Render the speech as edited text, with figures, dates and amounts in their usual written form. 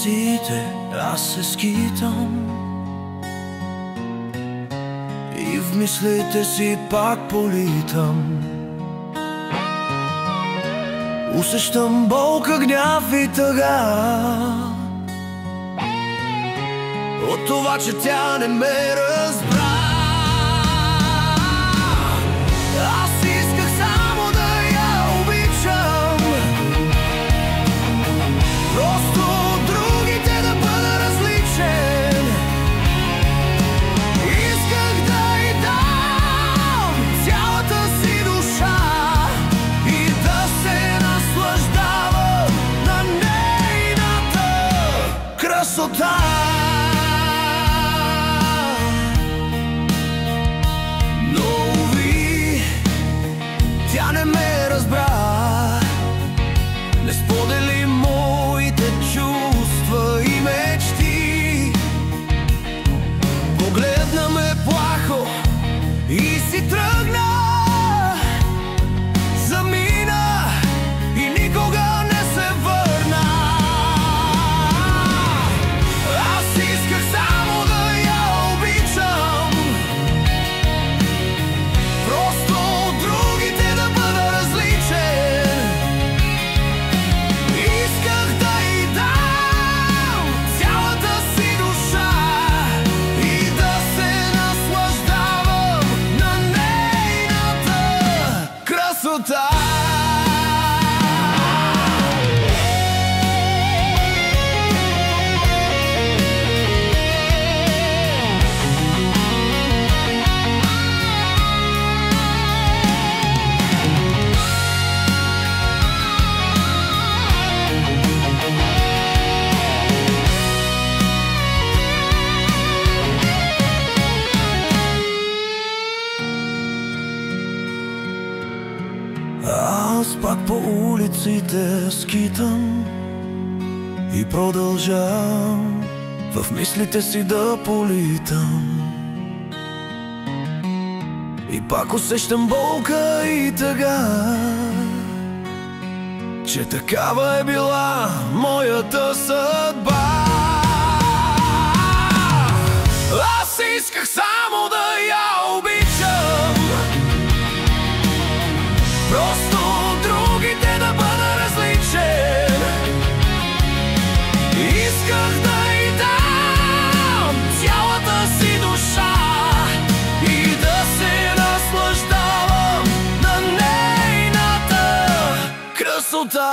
улиците аз се скитам и в мислите си пак политам. Усещам болка, гняв и тъга от това, че тя не ме разбра. Аз исках само да я обичам, просто от другите да бъда различен. Исках да й дам цялата си душа и да се наслаждавам на нейната красота. Тя не ме разбра, не сподели моите чувства и мечти. Погледна ме плахо и си тръгна, замина и никога не се върна. Аз исках само да я обичам, просто от другите да бъда различен. Исках да й дам цялата си душа и да се наслаждавам на нейната красота. Аз пак по улиците скитам и продължавам в мислите си да политам. И пак усещам болка и тъга, че такава е била моята съдба. Аз исках само да я обичам, просто от другите да бъда различен. Исках да й дам цялата си душа и да се наслаждавам на нейната красота.